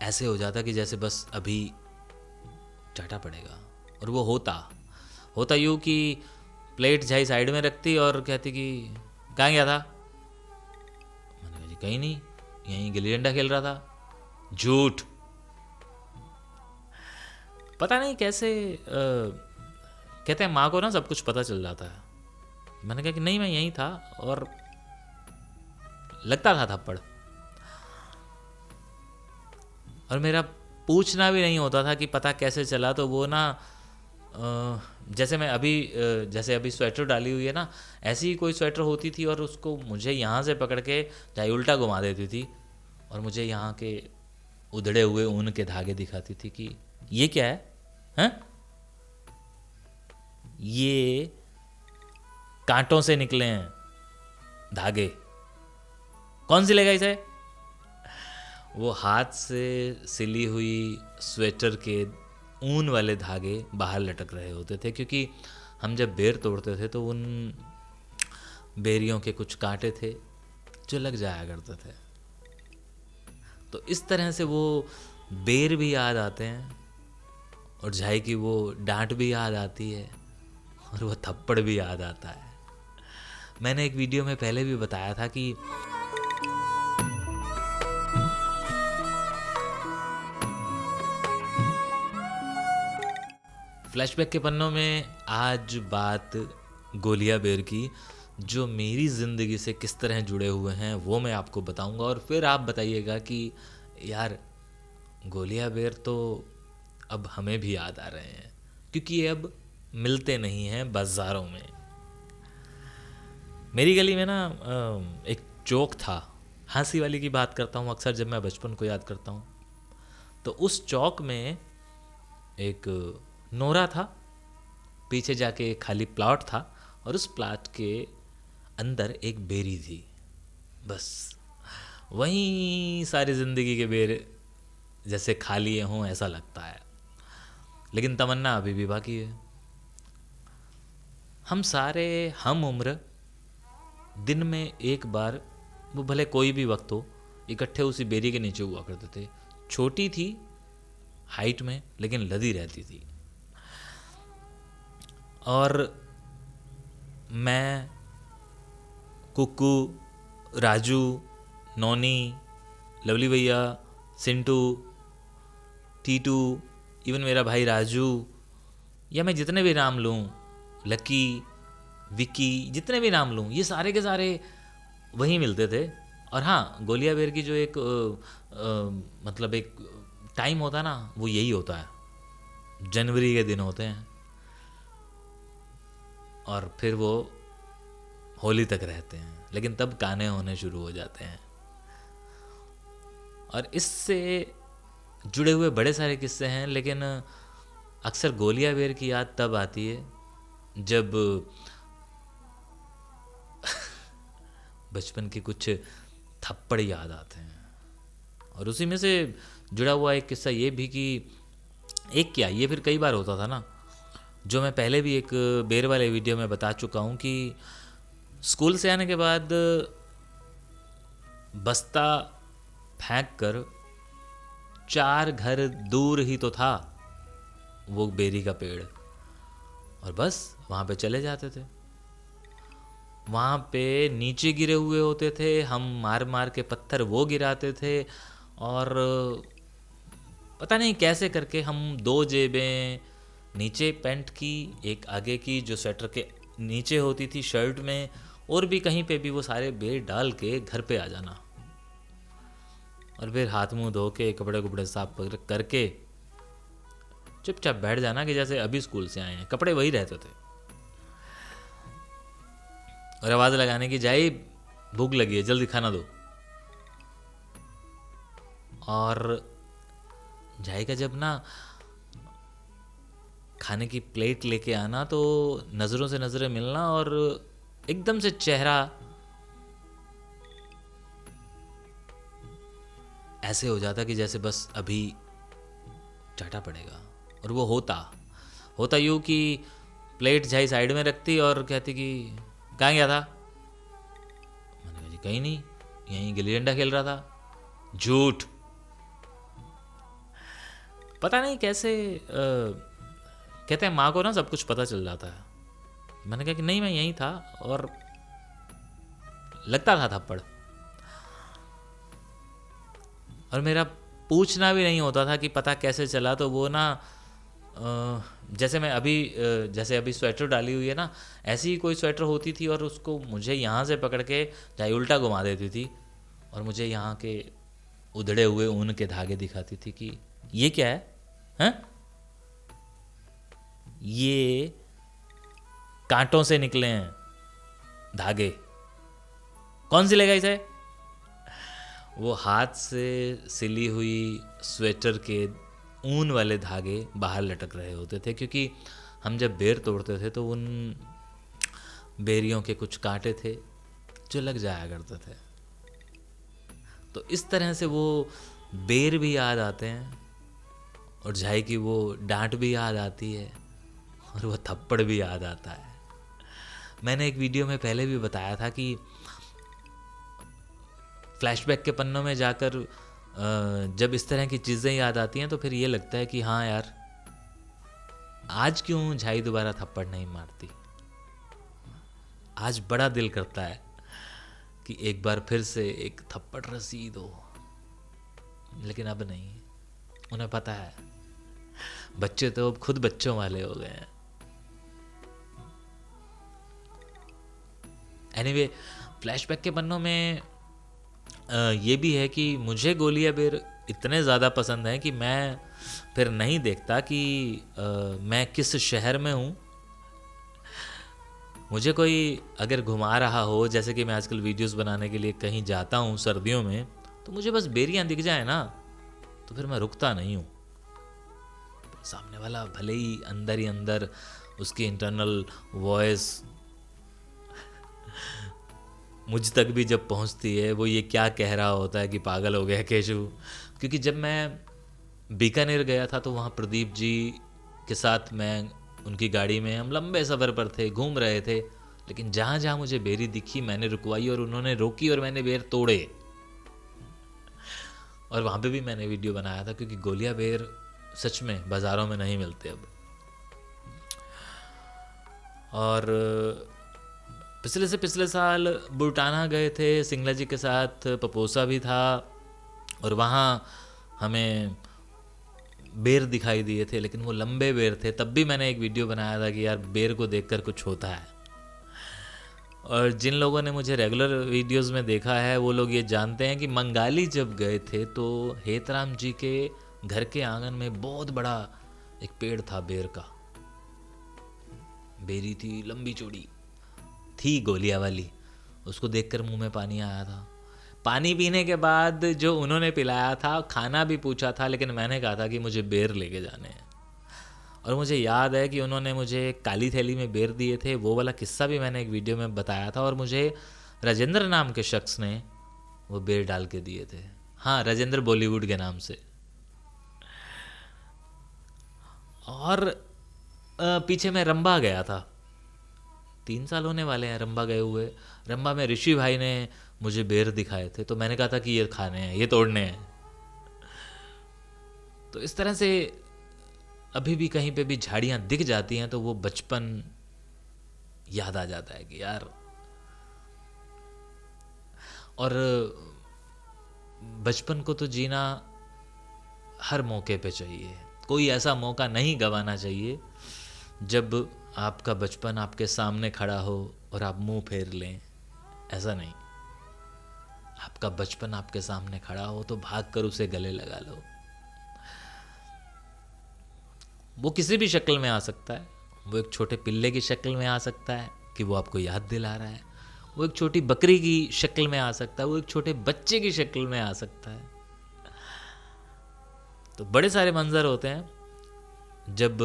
ऐसे हो जाता कि जैसे बस अभी चाटा पड़ेगा। और वो होता यूँ कि प्लेट झाई साइड में रखती और कहती कि कहाँ गया था। मैंने कहा जी कहीं नहीं, यहीं गिल्ली डंडा खेल रहा था। झूठ। पता नहीं कैसे कहते हैं माँ को ना सब कुछ पता चल जाता है। मैंने कहा कि नहीं मैं यहीं था, और लगता था थप्पड़। और मेरा पूछना भी नहीं होता था कि पता कैसे चला। तो वो ना जैसे मैं अभी जैसे अभी स्वेटर डाली हुई है ना, ऐसी ही कोई स्वेटर होती थी और उसको मुझे यहाँ से पकड़ के चाहे उल्टा घुमा देती थी और मुझे यहाँ के उधड़े हुए ऊन के धागे दिखाती थी कि ये क्या है, हैं? ये कांटों से निकले हैं धागे, कौन सिलेगा इसे। वो हाथ से सिली हुई स्वेटर के ऊन वाले धागे बाहर लटक रहे होते थे, क्योंकि हम जब बेर तोड़ते थे तो उन बेरियों के कुछ कांटे थे जो लग जाया करते थे। तो इस तरह से वो बेर भी याद आते हैं और झाई की वो डांट भी याद आती है और वो थप्पड़ भी याद आता है। मैंने एक वीडियो में पहले भी बताया था कि फ्लैशबैक के पन्नों में आज बात गोलिया बेर की, जो मेरी ज़िंदगी से किस तरह जुड़े हुए हैं वो मैं आपको बताऊंगा। और फिर आप बताइएगा कि यार गोलिया बेर तो अब हमें भी याद आ रहे हैं, क्योंकि ये अब मिलते नहीं हैं बाज़ारों में। मेरी गली में ना एक चौक था, हंसी वाली की बात करता हूँ अक्सर जब मैं बचपन को याद करता हूँ। तो उस चौक में एक नोरा था, पीछे जाके एक खाली प्लॉट था और उस प्लॉट के अंदर एक बेरी थी। बस वहीं सारी ज़िंदगी के बेर जैसे खा लिए हों ऐसा लगता है, लेकिन तमन्ना अभी भी बाकी है। हम सारे हम उम्र दिन में एक बार, वो भले कोई भी वक्त हो, इकट्ठे उसी बेरी के नीचे हुआ करते थे। छोटी थी हाइट में लेकिन लदी रहती थी। और मैं, कुक्कू, राजू, नौनी, लवली भैया, सिंटू, टीटू, इवन मेरा भाई राजू, या मैं जितने भी नाम लूँ, लकी, विकी, जितने भी नाम लूँ, ये सारे के सारे वहीं मिलते थे। और हाँ, गोलिया बेर की जो एक मतलब एक टाइम होता है ना, वो यही होता है, जनवरी के दिन होते हैं और फिर वो होली तक रहते हैं, लेकिन तब गाने होने शुरू हो जाते हैं। और इससे जुड़े हुए बड़े सारे किस्से हैं, लेकिन अक्सर गोलिया बेर की याद तब आती है जब बचपन के कुछ थप्पड़ याद आते हैं। और उसी में से जुड़ा हुआ एक किस्सा ये भी कि एक क्या, ये फिर कई बार होता था ना, जो मैं पहले भी एक बेर वाले वीडियो में बता चुका हूँ कि स्कूल से आने के बाद बस्ता फेंक कर 4 घर दूर ही तो था वो बेरी का पेड़, और बस वहाँ पे चले जाते थे। वहाँ पे नीचे गिरे हुए होते थे, हम मार मार के पत्थर वो गिराते थे, और पता नहीं कैसे करके हम 2 जेबें, नीचे पैंट की एक आगे की जो स्वेटर के नीचे होती थी शर्ट में, और भी कहीं पे भी वो सारे बेर डाल के घर पे आ जाना, और फिर हाथ मुंह धो के कपड़े कपड़े साफ करके चुपचाप बैठ जाना कि जैसे अभी स्कूल से आए हैं। कपड़े वही रहते थे और आवाज़ लगाने की, जाए भूख लगी है जल्दी खाना दो। और जाएगा जब ना खाने की प्लेट लेके आना, तो नज़रों से नज़रें मिलना और एकदम से चेहरा ऐसे हो जाता कि जैसे बस अभी चाटा पड़ेगा। और वो होता यूँ कि प्लेट झाई साइड में रखती और कहती कि कहाँ गया था। मैंने कहा जी कहीं नहीं, यहीं गिल्ली डंडा खेल रहा था। झूठ। पता नहीं कैसे कहते हैं माँ को ना सब कुछ पता चल जाता है। मैंने कहा कि नहीं, मैं यहीं था और लगता था थप्पड़, और मेरा पूछना भी नहीं होता था कि पता कैसे चला। तो वो ना जैसे मैं अभी जैसे अभी स्वेटर डाली हुई है ना, ऐसी ही कोई स्वेटर होती थी और उसको मुझे यहाँ से पकड़ के चाहे उल्टा घुमा देती थी और मुझे यहाँ के उधड़े हुए ऊन के धागे दिखाती थी कि ये क्या है, हैं? ये कांटों से निकले हैं धागे, कौन सिलेगा इसे? वो हाथ से सिली हुई स्वेटर के ऊन वाले धागे बाहर लटक रहे होते थे, क्योंकि हम जब बेर तोड़ते थे तो उन बेरियों के कुछ कांटे थे जो लग जाया करते थे। तो इस तरह से वो बेर भी याद आते हैं और झाई की वो डांट भी याद आती है और वो थप्पड़ भी याद आता है। मैंने एक वीडियो में पहले भी बताया था कि फ्लैशबैक के पन्नों में जाकर जब इस तरह की चीज़ें याद आती हैं तो फिर ये लगता है कि हाँ यार, आज क्यों झाई दोबारा थप्पड़ नहीं मारती। आज बड़ा दिल करता है कि एक बार फिर से एक थप्पड़ रसीद हो, लेकिन अब नहीं। उन्हें पता है बच्चे तो अब खुद बच्चों वाले हो गए हैं। एनीवे, फ्लैशबैक के पन्नों में ये भी है कि मुझे गोलियां बेर इतने ज़्यादा पसंद हैं कि मैं फिर नहीं देखता कि मैं किस शहर में हूँ। मुझे कोई अगर घुमा रहा हो, जैसे कि मैं आजकल वीडियोस बनाने के लिए कहीं जाता हूँ सर्दियों में, तो मुझे बस बेरियां दिख जाए ना तो फिर मैं रुकता नहीं हूँ। सामने वाला भले ही अंदर उसकी इंटरनल वॉइस मुझ तक भी जब पहुंचती है, वो ये क्या कह रहा होता है कि पागल हो गया केशु। क्योंकि जब मैं बीकानेर गया था तो वहाँ प्रदीप जी के साथ मैं उनकी गाड़ी में, हम लंबे सफ़र पर थे, घूम रहे थे, लेकिन जहाँ जहाँ मुझे बेरी दिखी मैंने रुकवाई और उन्होंने रोकी और मैंने बेर तोड़े। और वहाँ पे भी मैंने वीडियो बनाया था, क्योंकि गोलियां बेर सच में बाज़ारों में नहीं मिलते अब। और पिछले से पिछले साल बुल्टाना गए थे सिंगला जी के साथ, पपोसा भी था और वहाँ हमें बेर दिखाई दिए थे, लेकिन वो लंबे बेर थे। तब भी मैंने एक वीडियो बनाया था कि यार बेर को देखकर कुछ होता है। और जिन लोगों ने मुझे रेगुलर वीडियोस में देखा है वो लोग ये जानते हैं कि मंगाली जब गए थे तो हेतराम जी के घर के आंगन में बहुत बड़ा एक पेड़ था बेर का। बेरी थी लंबी चौड़ी, थी गोलियां वाली। उसको देखकर मुंह में पानी आया था। पानी पीने के बाद जो उन्होंने पिलाया था, खाना भी पूछा था, लेकिन मैंने कहा था कि मुझे बेर लेके जाने हैं। और मुझे याद है कि उन्होंने मुझे काली थैली में बेर दिए थे। वो वाला किस्सा भी मैंने एक वीडियो में बताया था। और मुझे राजेंद्र नाम के शख्स ने वो बेर डाल के दिए थे। हाँ, राजेंद्र बॉलीवुड के नाम से। और पीछे मैं रंबा गया था, 3 साल होने वाले हैं रंबा गए हुए। रंबा में ऋषि भाई ने मुझे बेर दिखाए थे, तो मैंने कहा था कि ये खाने हैं, ये तोड़ने हैं। तो इस तरह से अभी भी कहीं पे भी झाड़ियाँ दिख जाती हैं तो वो बचपन याद आ जाता है कि यार। और बचपन को तो जीना हर मौके पे चाहिए। कोई ऐसा मौका नहीं गंवाना चाहिए जब आपका बचपन आपके सामने खड़ा हो और आप मुंह फेर लें। ऐसा नहीं, आपका बचपन आपके सामने खड़ा हो तो भाग कर उसे गले लगा लो। वो किसी भी शक्ल में आ सकता है। वो एक छोटे पिल्ले की शक्ल में आ सकता है कि वो आपको याद दिला रहा है। वो एक छोटी बकरी की शक्ल में आ सकता है। वो एक छोटे बच्चे की शक्ल में आ सकता है। तो बड़े सारे मंजर होते हैं जब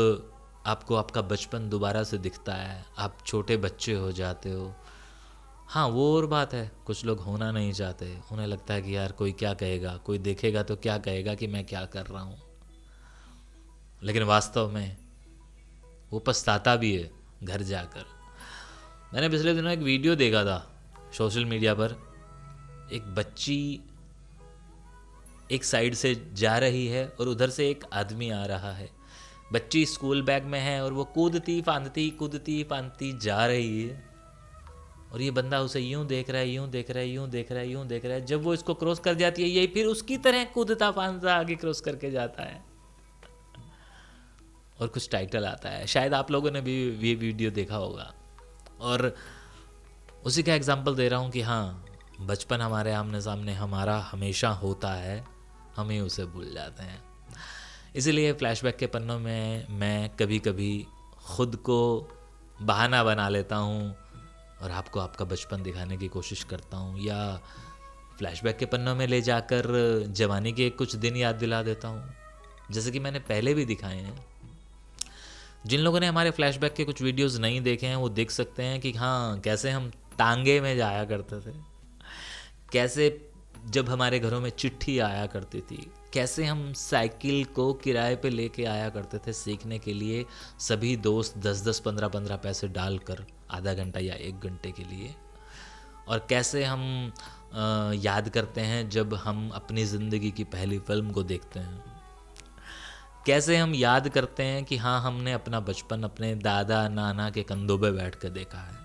आपको आपका बचपन दोबारा से दिखता है, आप छोटे बच्चे हो जाते हो। हाँ, वो और बात है, कुछ लोग होना नहीं चाहते। उन्हें लगता है कि यार कोई क्या कहेगा, कोई देखेगा तो क्या कहेगा कि मैं क्या कर रहा हूँ। लेकिन वास्तव में वो पछताता भी है घर जाकर। मैंने पिछले दिनों एक वीडियो देखा था सोशल मीडिया पर। एक बच्ची एक साइड से जा रही है और उधर से एक आदमी आ रहा है। बच्ची स्कूल बैग में है और वो कूदती फांदती जा रही है, और ये बंदा उसे यूं देख रहा है, यूं देख रहा है, यूं देख रहा है, यूं देख रहा है। जब वो इसको क्रॉस कर जाती है, यही फिर उसकी तरह कूदता फांदता आगे क्रॉस करके जाता है। और कुछ टाइटल आता है, शायद आप लोगों ने भी ये वीडियो देखा होगा। और उसी का एग्जाम्पल दे रहा हूँ कि हाँ, बचपन हमारे आमने सामने हमारा हमेशा होता है, हम ही उसे भूल जाते हैं। इसीलिए फ्लैशबैक के पन्नों में मैं कभी कभी खुद को बहाना बना लेता हूँ और आपको आपका बचपन दिखाने की कोशिश करता हूँ, या फ्लैशबैक के पन्नों में ले जाकर जवानी के कुछ दिन याद दिला देता हूँ, जैसे कि मैंने पहले भी दिखाए हैं। जिन लोगों ने हमारे फ्लैशबैक के कुछ वीडियोस नहीं देखे हैं वो देख सकते हैं कि हाँ, कैसे हम टांगे में जाया करते थे, कैसे जब हमारे घरों में चिट्ठी आया करती थी, कैसे हम साइकिल को किराए पे लेके आया करते थे सीखने के लिए, सभी दोस्त 10-10, 15-15 पैसे डालकर आधा घंटा या 1 घंटे के लिए। और कैसे हम याद करते हैं जब हम अपनी ज़िंदगी की पहली फिल्म को देखते हैं, कैसे हम याद करते हैं कि हाँ, हमने अपना बचपन अपने दादा नाना के कंधों पे बैठ कर देखा है।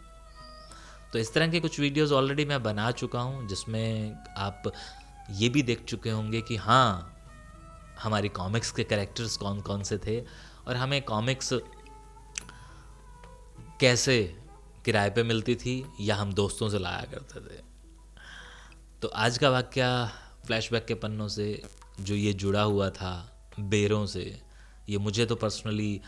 तो इस तरह के कुछ वीडियोस ऑलरेडी मैं बना चुका हूँ, जिसमें आप ये भी देख चुके होंगे कि हाँ, हमारी कॉमिक्स के कैरेक्टर्स कौन कौन से थे और हमें कॉमिक्स कैसे किराए पे मिलती थी या हम दोस्तों से लाया करते थे। तो आज का वाकया फ्लैशबैक के पन्नों से जो ये जुड़ा हुआ था बेरों से, ये मुझे तो पर्सनली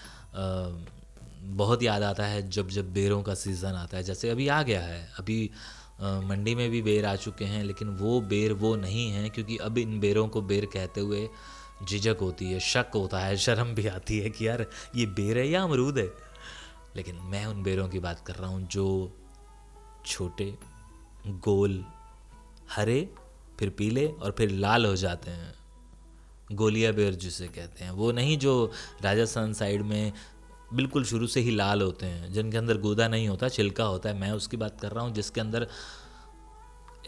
बहुत याद आता है जब जब बेरों का सीज़न आता है। जैसे अभी आ गया है, अभी मंडी में भी बेर आ चुके हैं, लेकिन वो बेर वो नहीं है, क्योंकि अब इन बेरों को बेर कहते हुए झिझक होती है, शक होता है, शर्म भी आती है कि यार ये बेर है या अमरूद है। लेकिन मैं उन बेरों की बात कर रहा हूँ जो छोटे, गोल, हरे, फिर पीले और फिर लाल हो जाते हैं, गोलिया बेर जिसे कहते हैं। वो नहीं जो राजस्थान साइड में बिल्कुल शुरू से ही लाल होते हैं, जिनके अंदर गूदा नहीं होता, छिलका होता है। मैं उसकी बात कर रहा हूँ जिसके अंदर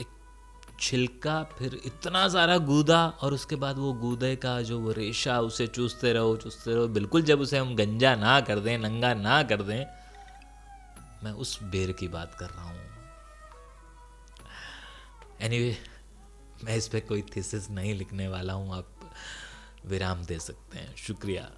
एक छिलका, फिर इतना सारा गूदा, और उसके बाद वो गूदे का जो वो रेशा, उसे चूसते रहो। बिल्कुल जब उसे हम गंजा ना कर दें, नंगा ना कर दें, मैं उस बेर की बात कर रहा हूँ। एनीवे, मैं इस पे कोई थीसिस नहीं लिखने वाला हूँ, आप विराम दे सकते हैं। शुक्रिया।